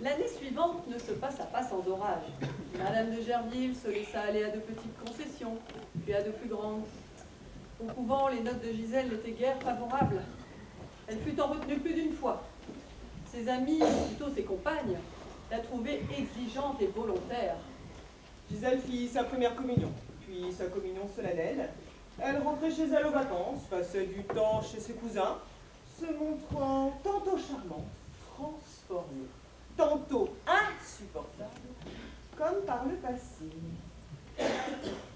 L'année suivante ne se passa pas sans orage. Madame de Gerville se laissa aller à de petites concessions, puis à de plus grandes. Au couvent, les notes de Gisèle n'étaient guère favorables. Elle fut en retenue plus d'une fois. Ses amies, ou plutôt ses compagnes, la trouvaient exigeante et volontaire. Gisèle fit sa première communion, puis sa communion solennelle. Elle rentrait chez elle aux vacances, passait du temps chez ses cousins, se montrant tantôt charmante, transformée, tantôt insupportable, comme par le passé.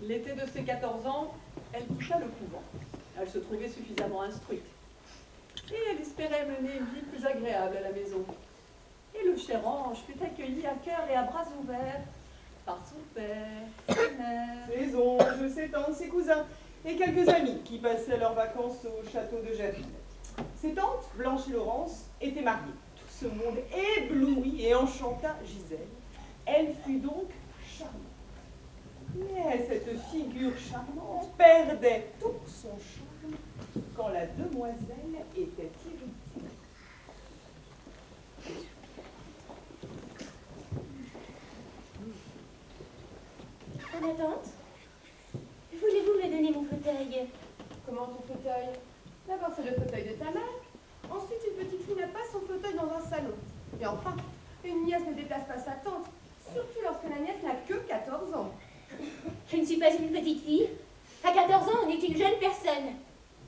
L'été de ses 14 ans, elle quitta le couvent. Elle se trouvait suffisamment instruite. Et elle espérait mener une vie plus agréable à la maison. Et le cher ange fut accueilli à cœur et à bras ouverts par son père, sa mère, Ses oncles, ses tantes, ses cousins, et quelques amis qui passaient leurs vacances au château de Gerville. Ses tantes, Blanche et Laurence, étaient mariées. Tout ce monde éblouit et enchanta Gisèle. Elle fut donc charmante. Mais cette figure charmante perdait tout son charme quand la demoiselle était irritée. En attente, voulez-vous me donner mon fauteuil? Comment ton fauteuil? D'abord c'est le fauteuil de ta mère. Ensuite une petite fille n'a pas son fauteuil dans un salon. Et enfin, une nièce ne déplace pas sa tante, surtout lorsque la nièce n'a que 14 ans. Je ne suis pas une petite fille. À 14 ans, on est une jeune personne.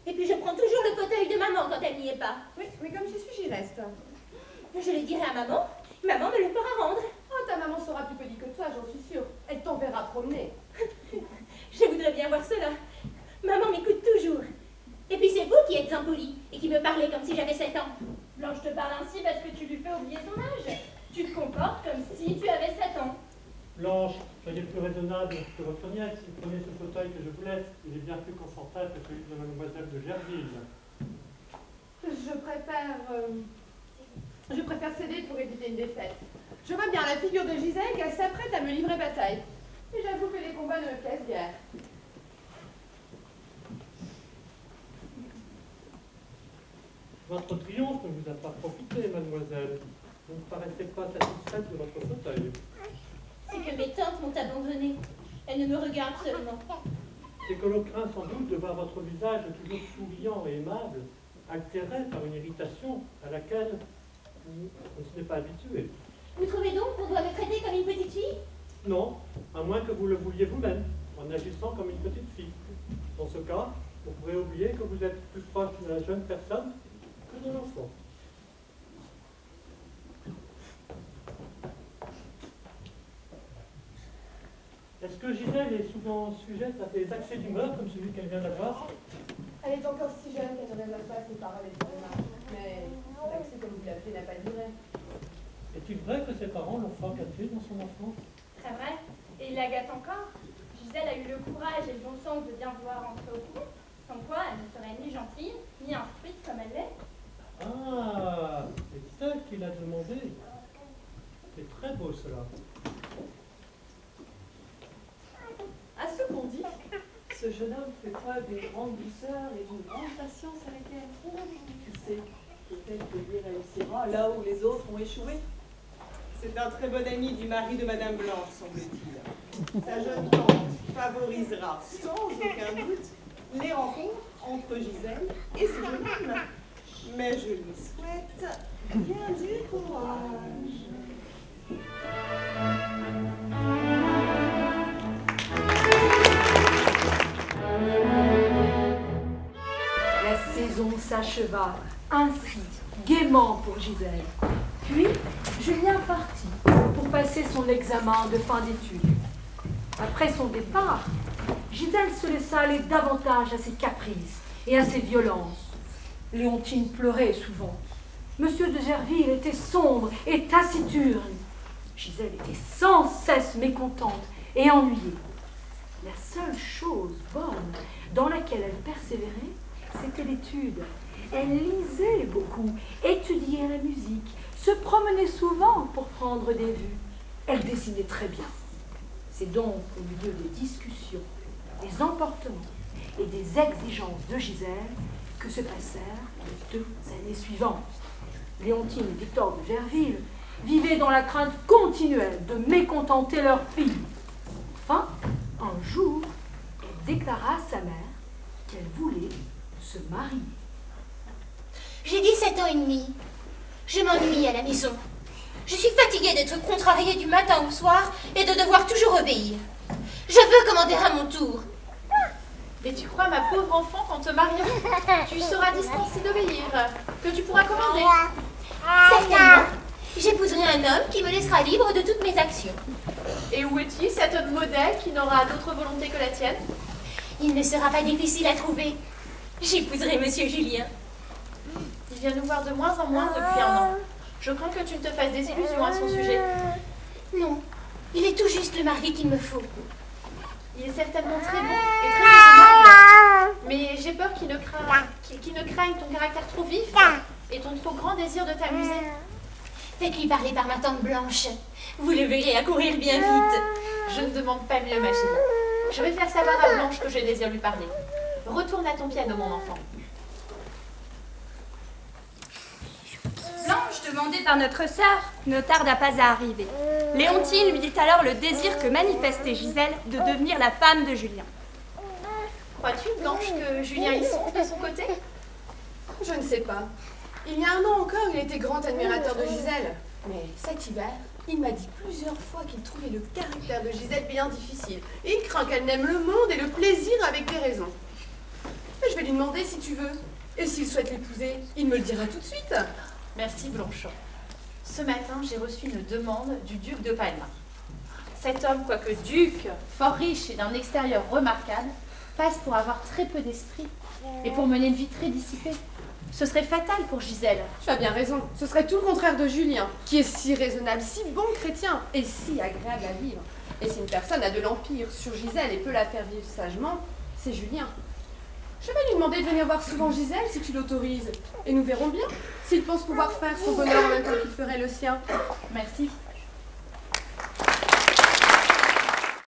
Et puis je prends toujours le fauteuil de maman quand elle n'y est pas. Oui, mais comme j'y suis, j'y reste. Je le dirai à maman. Maman me le fera rendre. Oh, ta maman sera plus polie que toi, j'en suis sûre. Elle t'enverra promener. Je voudrais bien voir cela. Maman m'écoute toujours. Et puis c'est vous qui êtes impoli et qui me parlez comme si j'avais 7 ans. Blanche te parle ainsi parce que tu lui fais oublier ton âge. Tu te comportes comme si tu avais 7 ans. Blanche, soyez plus raisonnable que votre nièce. Prenez ce fauteuil que je vous laisse. Il est bien plus confortable que celui de mademoiselle de Gerville. Je préfère céder pour éviter une défaite. Je vois bien la figure de Gisèle qu'elle s'apprête à me livrer bataille. Et j'avoue que les combats ne me plaisent guère. Votre triomphe ne vous a pas profité, mademoiselle. Vous ne paraissez pas satisfaite de votre fauteuil. C'est que mes tantes m'ont abandonnée. Elles ne me regardent seulement. C'est que l'on craint sans doute de voir votre visage toujours souriant et aimable, altéré par une irritation à laquelle on ne s'est pas habitué. Vous trouvez donc qu'on doit me traiter comme une petite fille? Non, à moins que vous le vouliez vous-même, en agissant comme une petite fille. Dans ce cas, vous pourrez oublier que vous êtes plus proche de la jeune personne que de l'enfant. Est-ce que Gisèle est souvent sujette à des accès d'humeur comme celui qu'elle vient d'avoir? Elle est encore si jeune qu'elle ne révèle pas ses paroles et ses remarques. Mais l'accès, comme vous l'appelez, n'a pas duré. Est-il vrai que ses parents l'ont fort gâtée dans son enfance? Très vrai. Et il la gâte encore. Gisèle a eu le courage et le bon sens de bien vouloir entrer au couvent. Sans quoi elle ne serait ni gentille, ni instruite comme elle l'est. Ah, c'est ça qu'il a demandé. C'est très beau cela. À ce qu'on dit, ce jeune homme fait preuve d'une grande douceur et d'une grande patience avec elle. Qui sait, peut-être que lui réussira là où les autres ont échoué. C'est un très bon ami du mari de Madame Blanche, semble-t-il. Sa jeune tante favorisera sans aucun doute les rencontres entre Gisèle et ce jeune homme. Mais je lui souhaite bien du courage. La saison s'acheva ainsi, gaiement pour Gisèle. Puis, Julien partit pour passer son examen de fin d'études. Après son départ, Gisèle se laissa aller davantage à ses caprices et à ses violences. Léontine pleurait souvent. Monsieur de Gerville était sombre et taciturne. Gisèle était sans cesse mécontente et ennuyée. La seule chose bonne dans laquelle elle persévérait, c'était l'étude. Elle lisait beaucoup, étudiait la musique, se promenait souvent pour prendre des vues. Elle dessinait très bien. C'est donc au milieu des discussions, des emportements et des exigences de Gisèle que se passèrent les 2 années suivantes. Léontine et Victor de Gerville vivaient dans la crainte continuelle de mécontenter leur fille. Enfin, un jour, elle déclara à sa mère qu'elle voulait se marier. J'ai 17 ans et demi. Je m'ennuie à la maison. Je suis fatiguée d'être contrariée du matin au soir et de devoir toujours obéir. Je veux commander à mon tour. Mais tu crois, ma pauvre enfant, qu'en te mariant, tu seras dispensée d'obéir, que tu pourras commander? Certainement. J'épouserai un homme qui me laissera libre de toutes mes actions. Et où est-il, cet homme modèle qui n'aura d'autre volonté que la tienne? Il ne sera pas difficile à trouver. J'épouserai Monsieur Julien. Il vient nous voir de moins en moins depuis un an. Je crains que tu ne te fasses des illusions à son sujet. Non, il est tout juste le mari qu'il me faut. Il est certainement très beau et très raisonnable, mais j'ai peur qu'il ne craigne ton caractère trop vif et ton trop grand désir de t'amuser. Faites-lui parler par ma tante Blanche. Vous le verrez accourir bien vite. Je ne demande pas mieux, ma chérie. Je vais faire savoir à Blanche que je désire lui parler. Retourne à ton piano, mon enfant. Blanche, demandée par notre sœur, ne tarda pas à arriver. Léontine lui dit alors le désir que manifestait Gisèle de devenir la femme de Julien. Crois-tu, Blanche, que Julien y songe de son côté? Je ne sais pas. Il y a un an encore, il était grand admirateur de Gisèle. Mais cet hiver, il m'a dit plusieurs fois qu'il trouvait le caractère de Gisèle bien difficile. Et il craint qu'elle n'aime le monde et le plaisir avec des raisons. Mais je vais lui demander si tu veux. Et s'il souhaite l'épouser, il me le dira tout de suite. Merci, Blanche. Ce matin, j'ai reçu une demande du duc de Palma. Cet homme, quoique duc, fort riche et d'un extérieur remarquable, passe pour avoir très peu d'esprit et pour mener une vie très dissipée. Ce serait fatal pour Gisèle. Tu as bien raison. Ce serait tout le contraire de Julien, qui est si raisonnable, si bon chrétien et si agréable à vivre. Et si une personne a de l'empire sur Gisèle et peut la faire vivre sagement, c'est Julien. Je vais lui demander de venir voir souvent Gisèle si tu l'autorises. Et nous verrons bien s'il pense pouvoir faire son bonheur en même temps qu'il ferait le sien. Merci.